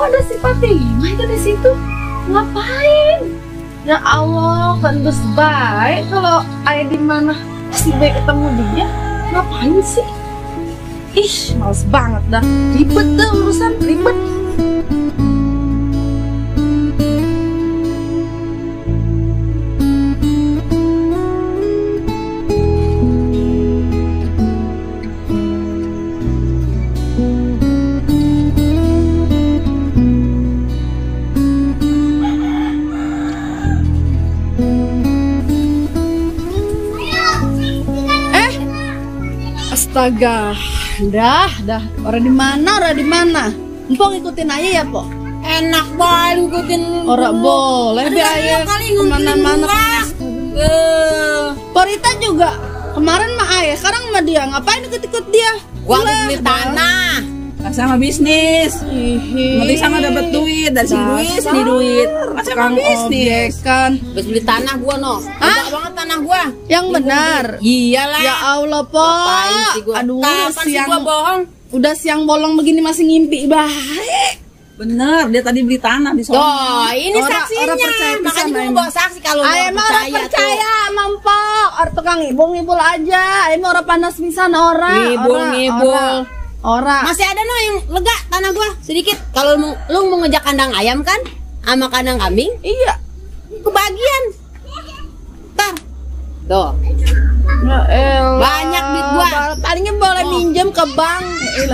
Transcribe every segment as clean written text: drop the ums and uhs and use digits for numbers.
kok ada si Fatimah itu di situ? Ngapain? Ya Allah, kan bes baik kalau ayah di mana si baik ketemu dia. Ngapain sih? Ih, males banget dah. Ribet dah urusan, ribet. Astaga, dah, orang di mana? Empok ngikutin aja ya, Po? Enak banget ngikutin. Orang boleh deh ayah kemana-mana. Porita juga kemarin mah ayah, sekarang sama dia ngapain ikut-ikut dia? Gua beli tanah. Sama bisnis. Nanti sama dapat duit dari sini duit. Sama bisnis kan. Habis beli tanah gua Banyak banget tanah gua. Yang benar. Iyalah. Ya Allah, Po. Aduh, siang gua bohong. Udah siang bolong begini masih ngimpi baik. Bener, dia tadi beli tanah di sana. Oh, ini saksinya. Orang percaya makanya gua bawa saksi kalau orang percaya, mampok. Orang tukang ngibul aja. Ayo orang panas pisan orang. Ngibul. Orang masih ada yang lega tanah gua sedikit. Kalau lu mau ngejak kandang ayam kan sama kandang kambing, iya kebagian. Ntar tuh banyak duit gua. Palingnya boleh minjem ke bank.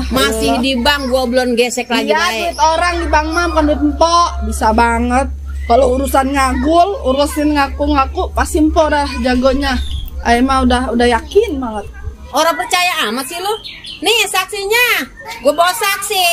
Masih di bank, gua belum gesek lagi. Iya, duit orang di bank mah bukan duit empok. Bisa banget. Kalau urusan ngagul, urusin ngaku-ngaku pasti empok dah jagonya. Ayo mah udah yakin banget. Orang percaya amat sih lu. Nih saksinya, gue bawa saksi.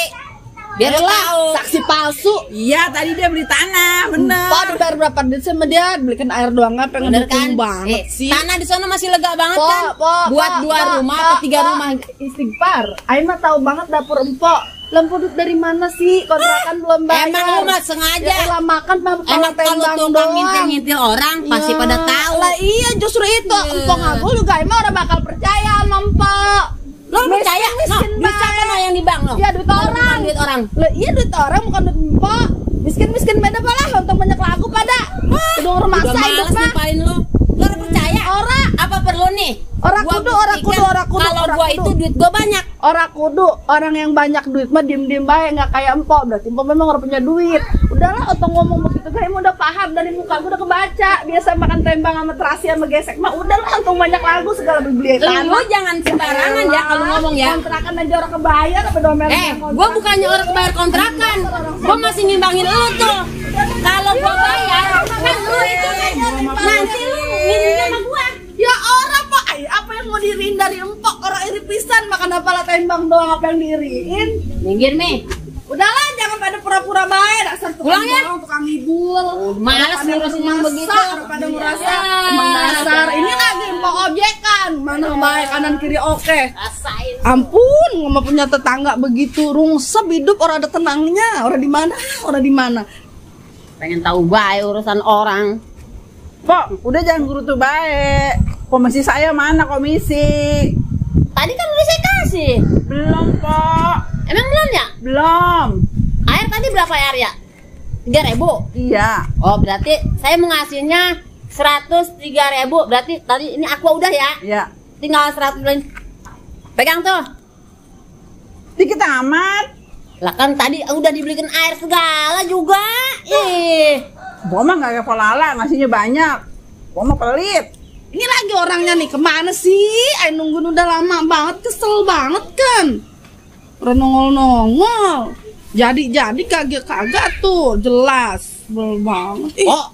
Biar lu tahu. Saksi palsu. Iya, tadi dia beli tanah, bener. Pak udah berapa duit sama dia? Belikan air doang nggak? Pengen dukung banget sih. Tanah di sana masih lega banget Po, kan? Buat dua rumah atau 3 rumah. Istighfar. Ayo mah tahu banget dapur empok. Lempu duit dari mana sih? Kontrakan belum bayar. Emang lu mah sengaja. Ya makan mah enak kalau tukang ngintil orang pasti pada tahu. Lah iya justru itu. Empok ngagul juga emang orang bakal percaya sama empok. Lo percaya? Miskin banget yang di bank lo. Iya duit orang. Duit orang. Lah iya duit orang bukan duit empok. Miskin beda lah untuk banyak lagu pada. Udah rumah saya hidup mah. Ngapain lo? Lo percaya? Orang apa perlu nih? Orang kudu. Kalau gua itu duit gua banyak. Orang kudu, orang yang banyak duit mah diem baik, nggak kayak empok. Berarti empok memang orang punya duit. Udahlah, otong ngomong begitu kayak udah paham dari muka gua udah kebaca. Biasa makan tembang sama terasi sama gesek mah udahlah, otong banyak lagu segala beli tanah. Lu jangan sembarangan ya kalau ngomong ya. Kontrakan aja orang kebayar apa domer. Gua bukannya orang kebayar kontrakan. Gua masih ngimbangin lu tuh. Kalau gua bayar, kan lu itu nanti lu ngirim sama gua. Ya orang Pak, apa yang mau diriin dari empok? Orang iri pisan makan apalah tembang doang apa yang diiriin? Minggir nih. Udahlah jangan pada pura-pura baik, dasar tukang bohong, tukang ngibul. Malas ngurusin yang begitu. Pada merasa emang dasar. Ini lagi empok objekan. Mana baik kanan kiri oke. Rasain. Ampun, nggak punya tetangga begitu rungsep hidup orang ada tenangnya. Orang di mana? Orang di mana? Pengen tahu baik urusan orang. Pok, udah jangan gurutu baik. Komisi saya mana komisi? Tadi kan udah saya kasih. Belum, Pok. Emang belum ya? Belum. Air tadi berapa air ya? 3.000? Iya. Oh berarti saya mau ngasihnya 103.000. Berarti tadi ini aqua udah ya? Iya. Tinggal 100 lain. Pegang tuh. Dikit amat. Lah kan tadi udah dibelikan air segala juga. Ih. Gua mah gak kayak pelala, ngasihnya banyak. Gua mah pelit. Ini lagi orangnya nih kemana sih? Ayo nungguin udah lama banget, kesel banget kan? Udah nongol. Jadi kagak tuh, jelas. Belum banget. Oh,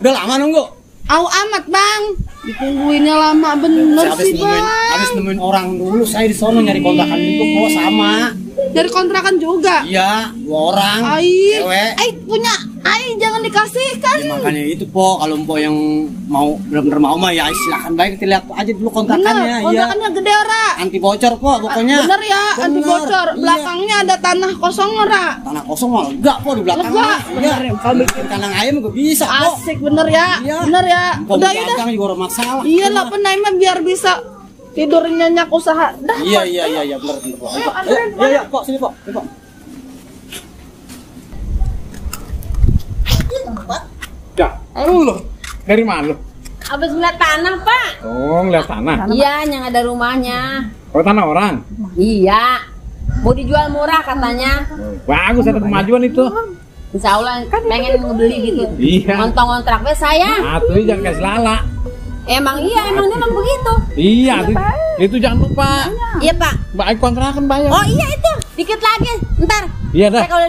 udah lama nunggu? Au amat bang, ditungguinnya lama bener sih bang. Habis nemuin orang dulu, saya di sono nyari kontrakan itu kok sama. Dari kontrakan juga? Iya, 2 orang. Cewek. Punya jangan dikasihkan. Ya, makanya itu po, kalau po yang mau benar-benar mau mah ya silakan baik kita lihat aja dulu kontrakannya. Kontrakannya gede ora? Anti bocor po pokoknya. Bener ya, anti bocor. Belakangnya ada tanah kosong ora? Tanah kosong mah enggak po di belakangnya. Iya. Kalau bikin kandang ayam juga bisa po. Asik bener ya. Bener ya. Udah juga masalah. Iya lah penaiman biar bisa tidur nyenyak usaha. Iya bener po. Iya po sini po. Pak. Ya, lu dari mana lu? Habis ngeliat tanah, Pak. Oh, ngeliat tanah. Iya, yang ada rumahnya. Oh, tanah orang. Iya. Mau dijual murah katanya. Bagus, ada kemajuan itu. Insya Allah pengen ngebeli gitu. Iya. Ngontrak wes saya. Nah, tuh jangan kasih lala. Emang iya, emang dia emang begitu. Iya, itu jangan lupa. Iya, Pak. Baik kontrakan bayar. Oh iya itu, dikit lagi. Ntar. Iya dah. Saya kalau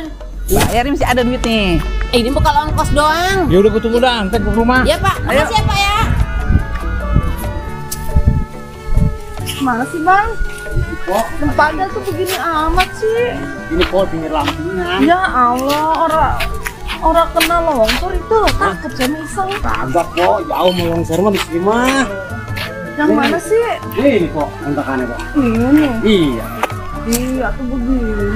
Bayar masih ada duit nih. ini bukan ongkos doang. Ya udah gue tunggu dah, ntar ke rumah. Iya, Pak. Makasih ya, Pak ya. Mana sih bang? Kok Tempatnya tuh begini amat sih. ini kok pinggir lampunya. Ya Allah, orang kena longsor itu takut saya iseng. Kagak kok, jauh mau longsor mah di sini mah. Yang mana sih? Ini kok kontrakannya kok. Ini. Iya. Iya tuh begini.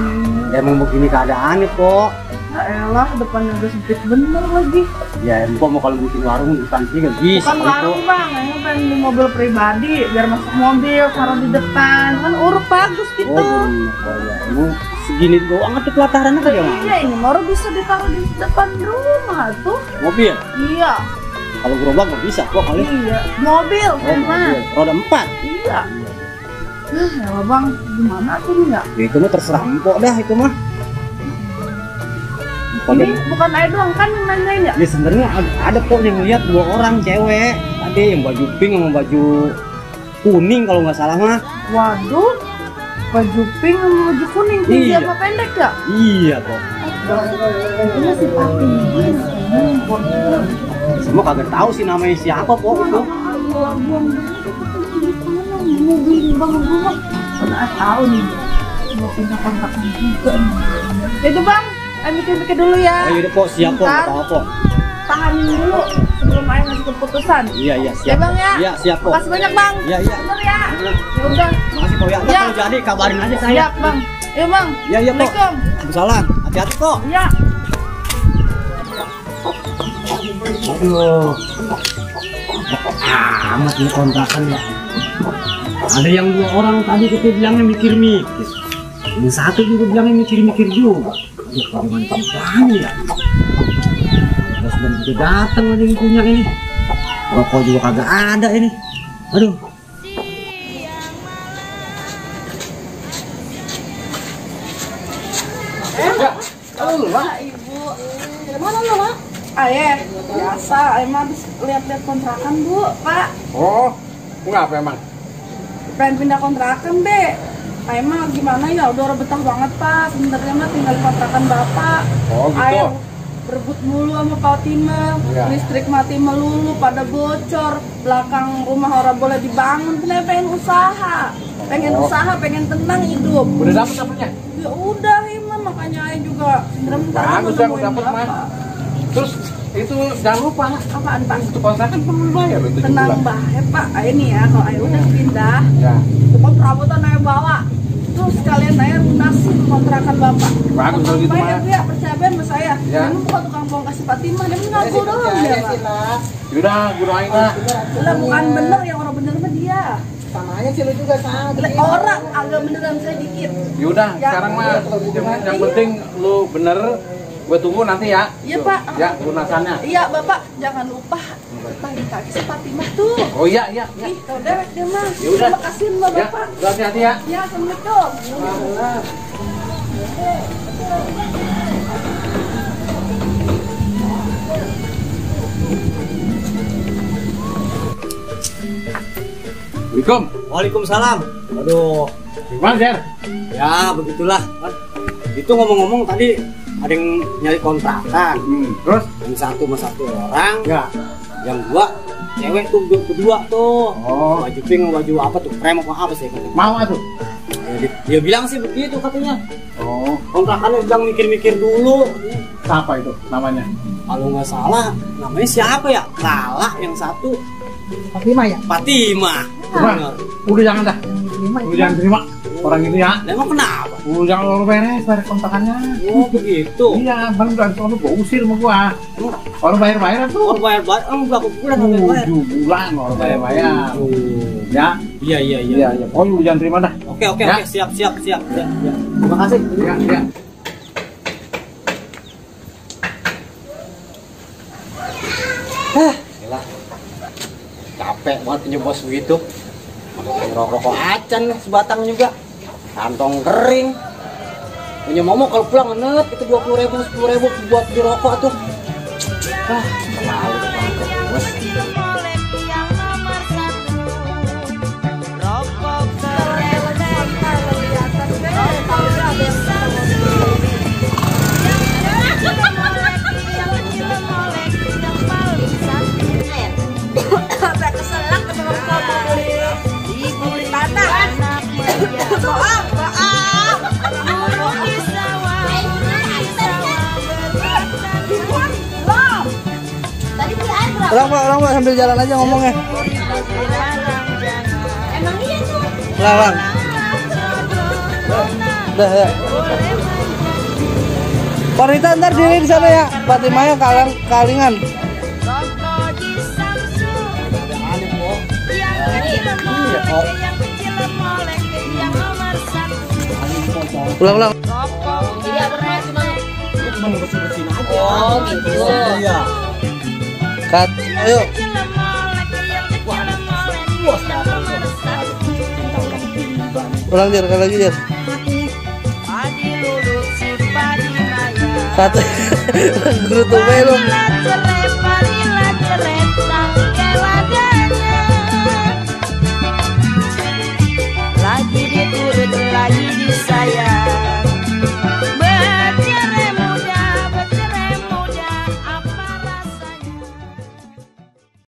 Emang begini keadaannya kok. Ya elah, depannya udah sempit bener lagi. Ya empok mau kalau bikin warung di depan sini nggak bisa Bukan kali warung kok. bang, ini pengen di mobil pribadi biar masuk mobil, taruh di depan, kan urut bagus gitu. Oh bener, oh ya. Ini segini doang tuh pelatarannya kan ya Mak? Iya ini baru bisa ditaruh di depan rumah tuh. Mobil. Iya, Kalau gerobak nggak bisa kok kali. iya. Mobil, Oh, emang. mobil. Roda 4. Iya. Ya bang, gimana tuh nih ya? Ya itu mah terserah empok dah itu mah. Ini bukan saya doang kan yang nanyain ya? Ya sebenarnya ada kok yang lihat 2 orang cewek tadi yang baju pink sama baju kuning kalau nggak salah mah. Waduh, baju pink sama baju kuning, tinggi Iya. apa pendek ya? Iya kok. Ini si Pati. Semua kagak tahu sih namanya siapa kok itu. Mau beli bangun rumah, nggak tahu nih. Mau pindah kontrakan juga nih. Itu bang, ayo mikir-mikir dulu ya. Oh iya kok siap kok, nggak apa kok. Tahanin dulu sebelum ayo ngasih keputusan. Iya Ya siap. bang ya. Iya siap kok. Makasih banyak bang. Iya iya. Bener ya. Ya udah. Makasih kok ya. Ntar Ya. kalau jadi kabarin aja saya. Siap bang. Iya bang. Iya iya kok. Assalamualaikum. Waalaikumsalam. Hati-hati kok. Iya. Aduh. Amat nih kontrakan ya. Ada yang 2 orang tadi kita bilangnya mikir-mikir. Yang satu juga bilangnya mikir-mikir juga. Aduh, bagaimana ceritanya ya? Terus belum juga datang lagi yang punya ini. Rokok juga kagak ada ini. Aduh. Ayah, biasa. Emang habis lihat-lihat kontrakan bu, pak. Oh, ngapa emang? Pengen pindah kontrakan be. Emang gimana ya? Udah orang betah banget pak. Sebenarnya mah tinggal di kontrakan bapak. Oh gitu. Ayah berebut mulu sama Fatima. Iya. Listrik mati melulu, pada bocor. Belakang rumah orang boleh dibangun. Kenapa pengen usaha? Pengen usaha, pengen tenang hidup. Udah dapet apanya? Ya udah Imam, makanya ayah juga sebentar Bagus ya, udah dapet mah. Terus itu jangan lupa Apaan pak? itu kontrakan perlu bayar loh 7 Tenang bulan. banget pak. Ayah nih ya, kalau ayah udah pindah, Ya. pokoknya perabotan ayah bawa. Terus sekalian ayah lunasin kontrakan bapak. Bagus kalau gitu Bayar mah. ya, percaya Ben sama saya. Ya. Ini bukan tukang bohong kasih Fatimah, dia ngaku doang dia pak. Yaudah, gue doain lah. Lah bukan bener, yang orang bener mah dia. Sama aja sih lu juga sama. Lah, orang agak beneran saya dikit. Yaudah, Ya. sekarang mah yang penting lu bener. Gue tunggu nanti ya. Iya pak. Ya, lunasannya. Iya bapak, jangan lupa bagi kaki si Fatimah tuh. Oh iya, iya, iya. Ih, tau dewek dia mah. Yaudah. Terima kasih mbak Ya, bapak. lu hati-hati ya. Ya, assalamualaikum. Assalamualaikum. Waalaikumsalam. Aduh. Gimana, Zer? Ya begitulah. Itu ngomong-ngomong tadi ada yang nyari kontrakan. Terus? Yang satu sama 1 orang. Ya. Yang 2 cewek tuh berdua tuh. Oh. Baju pink sama baju apa tuh? Krem apa sih? Mau tuh? Ya, dia bilang sih begitu katanya. Oh. Kontrakannya bilang mikir-mikir dulu. Siapa itu namanya? Kalau nggak salah namanya siapa ya? Lala yang satu. Fatimah ya? Fatimah. Coba. Udah jangan dah. Udah jangan terima orang itu ya. Emang kenapa? Udah jangan lu beres kontrakannya. Oh begitu. Iya, bang udah sono gua usir sama gua. Orang bayar-bayaran tuh. Oh bayar-bayar, berapa bulan bayar? 7 bulan orang bayar-bayar. Ya. Iya. Iya, iya. Oh, lu jangan terima dah. Oke, Ya. siap. Ya. Terima kasih. Iya, iya. Gila. Capek banget punya bos begitu. Rokok acan sebatang juga. Kantong kering. Punya mama kalau pulang enet itu 20.000 10.000 buat beli rokok tuh. Terlalu bos. Orang Pak sambil jalan aja ngomongnya. Emang iya tuh. Lang. Udah ya. Pak Rita ntar diri di sana ya. Fatimahnya kalingan. Ulang. Jadi apa cuma bersih-bersihin aja. Oh gitu. Iya. Cut. Ayo. Ulang Jar, kali lagi Jar. Cut. Guru tuh belum.